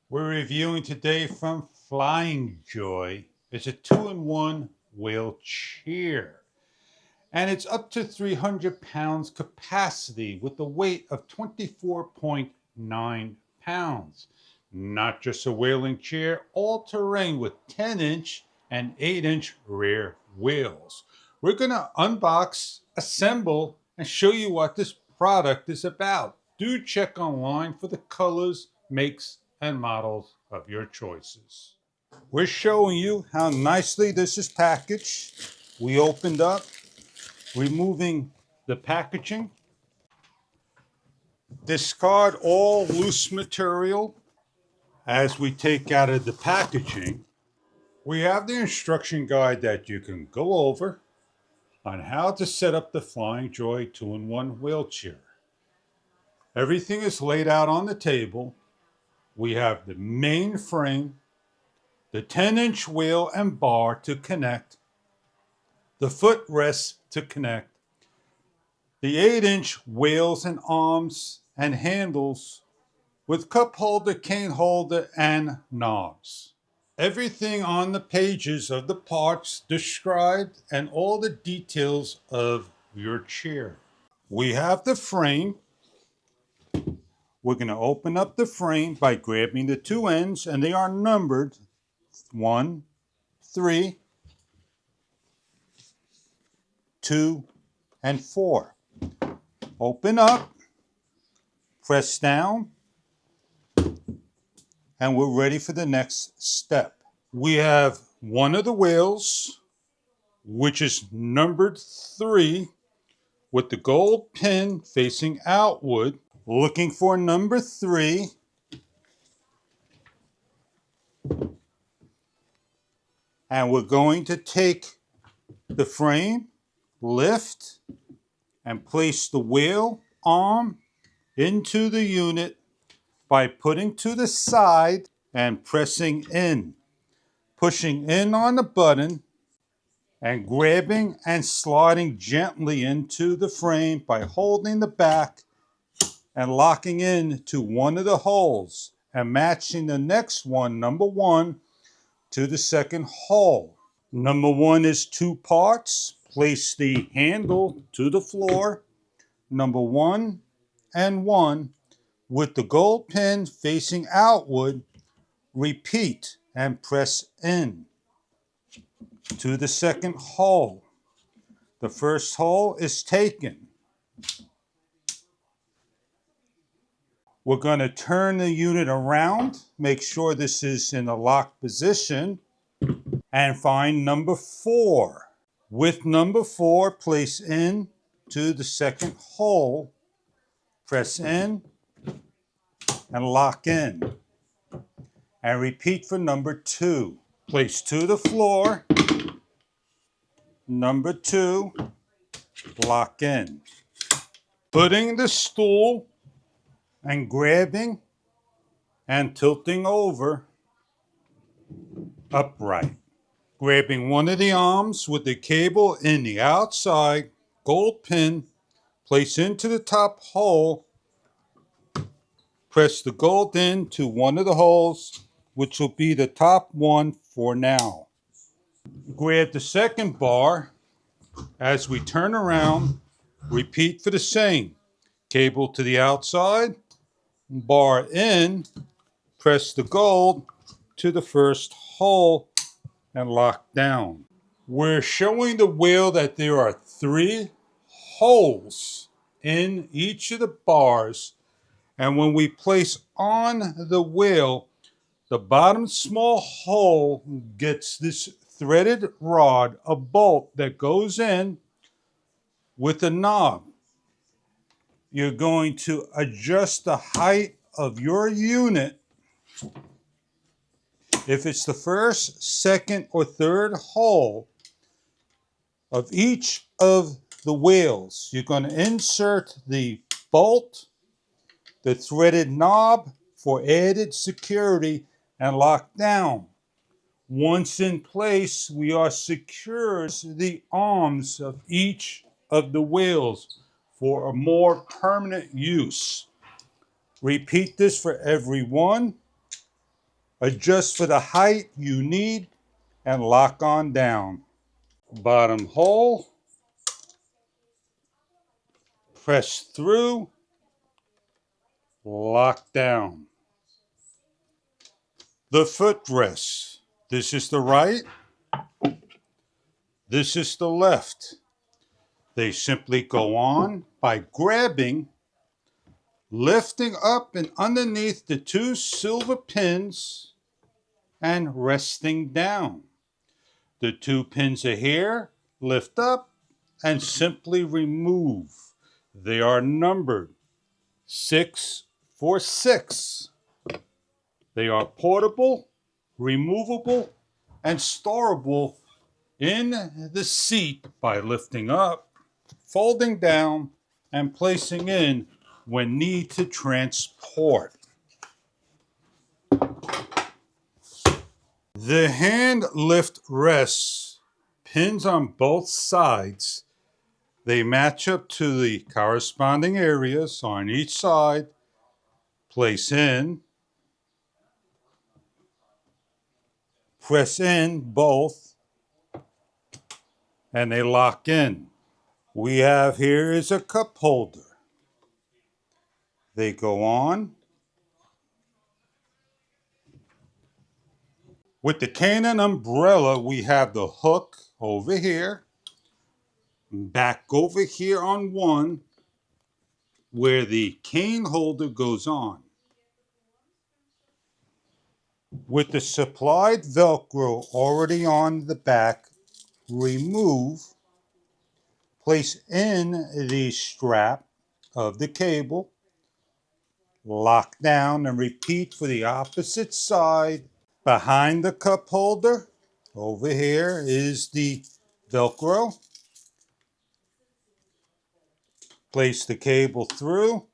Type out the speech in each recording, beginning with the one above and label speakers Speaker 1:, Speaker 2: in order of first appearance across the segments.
Speaker 1: We're reviewing today from Flying Joy. It's a 2-in-1 wheelchair. And it's up to 300 pounds capacity with a weight of 24.9 pounds. Not just a wheeling chair, all terrain with 10-inch and 8-inch rear wheels. We're going to unbox, assemble, and show you what this product is about. Do check online for the colors, makes, and models of your choices. We're showing you how nicely this is packaged. We opened up, removing the packaging. Discard all loose material as we take out of the packaging. We have the instruction guide that you can go over on how to set up the Flying Joy 2-in-1 wheelchair. Everything is laid out on the table. We have the main frame, the 10-inch wheel and bar to connect, the footrest to connect, the 8-inch wheels and arms and handles with cup holder, cane holder, and knobs. Everything on the pages of the parts described and all the details of your chair. We have the frame. We're going to open up the frame by grabbing the two ends, and they are numbered 1, 3, 2, and 4. Open up, press down, and we're ready for the next step. We have one of the wheels, which is numbered 3, with the gold pin facing outward. Looking for number 3. And we're going to take the frame, lift, and place the wheel arm into the unit by putting to the side and pressing in. Pushing in on the button and grabbing and sliding gently into the frame by holding the back and locking in to one of the holes and matching the next one, number 1, to the second hole. Number 1 is 2 parts. Place the handle to the floor, number 1 and 1, with the gold pin facing outward. Repeat and press in to the second hole. The first hole is taken. We're going to turn the unit around, make sure this is in a locked position, and find number 4. With number 4, place in to the second hole, press in, and lock in. And repeat for number 2. Place to the floor, number 2, lock in. Putting the stool and grabbing and tilting over upright. Grabbing one of the arms with the cable in the outside gold pin, place into the top hole, press the gold into one of the holes, which will be the top one for now. Grab the second bar. As we turn around, repeat for the same. Cable to the outside, bar in, press the gold to the first hole, and lock down. We're showing the wheel that there are 3 holes in each of the bars, and when we place on the wheel, the bottom small hole gets this threaded rod, a bolt that goes in with a knob. You're going to adjust the height of your unit. If it's the first, second, or third hole of each of the wheels, you're going to insert the bolt, the threaded knob for added security, and lock down. Once in place, we are secured the arms of each of the wheels for a more permanent use. Repeat this for every one. Adjust for the height you need and lock on down. Bottom hole, press through, lock down. The footrest. This is the right, this is the left. They simply go on by grabbing, lifting up and underneath the two silver pins and resting down. The two pins are here, lift up and simply remove. They are numbered 6 for 6. They are portable, removable, and storable in the seat by lifting up, folding down, and placing in when need to transport. The hand lift rests, pins on both sides. They match up to the corresponding areas on each side. Place in, press in both, and they lock in. We have here is a cup holder. They go on. With the Canon umbrella, we have the hook over here, back over here on one, where the cane holder goes on. With the supplied Velcro already on the back, remove, place in the strap of the cable, lock down, and repeat for the opposite side. Behind the cup holder, over here is the Velcro. Place the cable through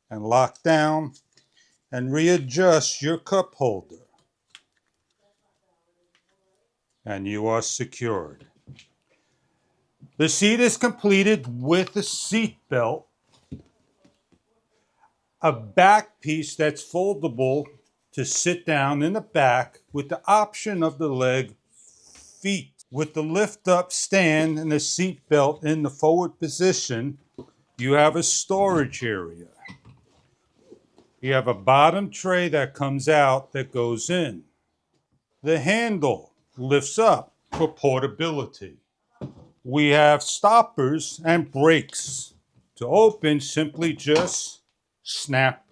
Speaker 1: and lock down and readjust your cup holder. And you are secured. The seat is completed with a seat belt, a back piece that's foldable to sit down in the back with the option of the leg feet. With the lift up stand and the seat belt in the forward position, you have a storage area. You have a bottom tray that comes out that goes in. The handle lifts up for portability. We have stoppers and brakes. To open, simply just snap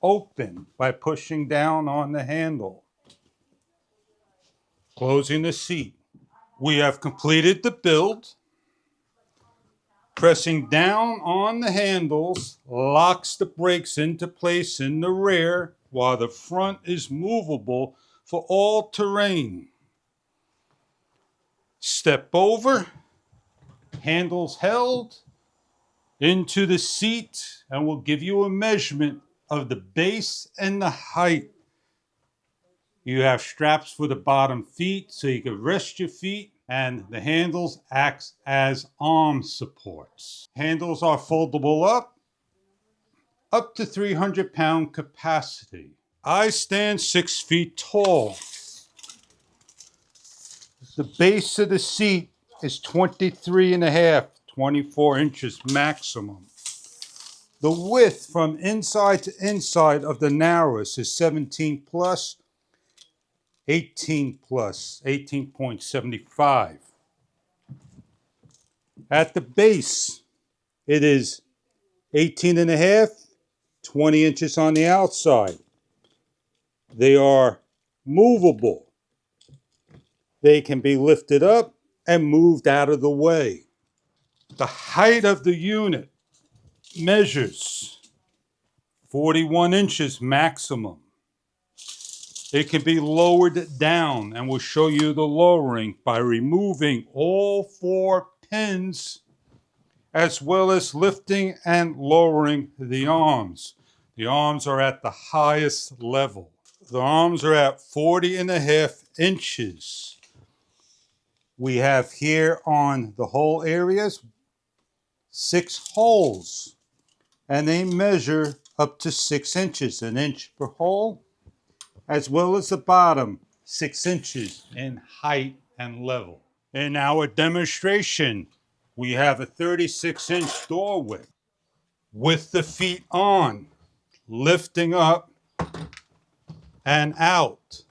Speaker 1: open by pushing down on the handle. Closing the seat. We have completed the build. Pressing down on the handles locks the brakes into place in the rear while the front is movable for all terrain. Step over, handles held into the seat, and we'll give you a measurement of the base and the height. You have straps for the bottom feet so you can rest your feet, and the handles act as arm supports. Handles are foldable up to 300-pound capacity. I stand 6 feet tall. The base of the seat is 23.5, 24 inches maximum. The width from inside to inside of the narrowest is 17 plus, 18 plus, 18.75. At the base, it is 18.5, 20 inches on the outside. They are movable. They can be lifted up and moved out of the way. The height of the unit measures 41 inches maximum. It can be lowered down, and we'll show you the lowering by removing all 4 pins as well as lifting and lowering the arms. The arms are at the highest level. The arms are at 40.5 inches. We have here on the hole areas 6 holes, and they measure up to 6 inches, an inch per hole. as well as the bottom, 6 inches in height and level. In our demonstration, we have a 36-inch door width with the feet on, lifting up and out.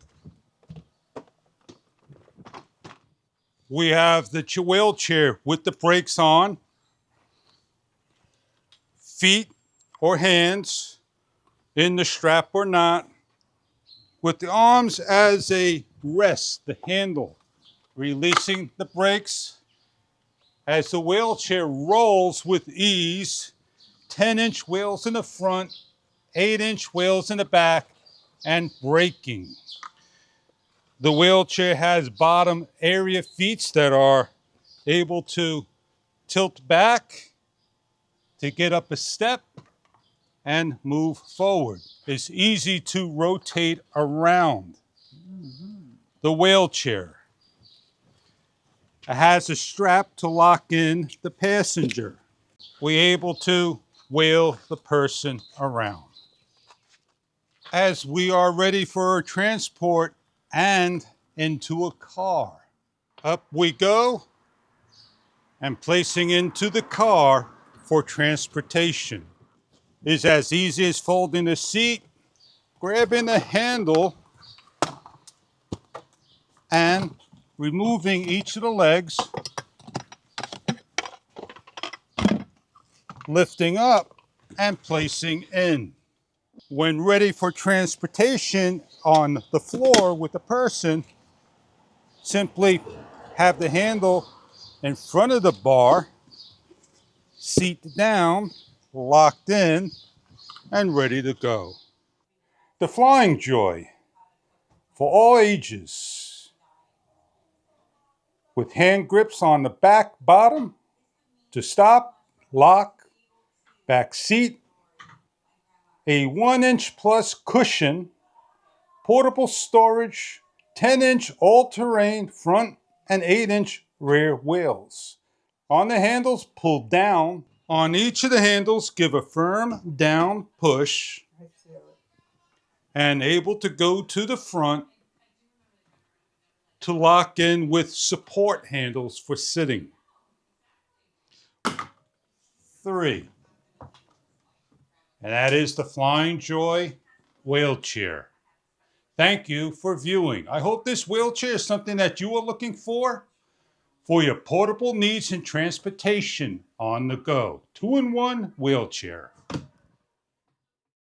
Speaker 1: We have the wheelchair with the brakes on, feet or hands in the strap or not, with the arms as a rest, the handle, releasing the brakes as the wheelchair rolls with ease. 10-inch wheels in the front, 8-inch wheels in the back, and braking. The wheelchair has bottom area feet that are able to tilt back to get up a step and move forward. It's easy to rotate around the wheelchair. It has a strap to lock in the passenger. We're able to wheel the person around. As we are ready for transport and into a car. Up we go and placing into the car for transportation. Is as easy as folding the seat, grabbing the handle, and removing each of the legs, lifting up and placing in. When ready for transportation on the floor with the person, simply have the handle in front of the bar, seat down, locked in, and ready to go. The Flying Joy for all ages, with hand grips on the back bottom to stop, lock, back seat, a 1-inch plus cushion, portable storage, 10-inch all-terrain front and 8-inch rear wheels. On the handles, pull down. On each of the handles, give a firm down push and able to go to the front to lock in with support handles for sitting. 3. And that is the Flying Joy wheelchair. Thank you for viewing. I hope this wheelchair is something that you are looking for your portable needs and transportation on the go. 2-in-1 wheelchair.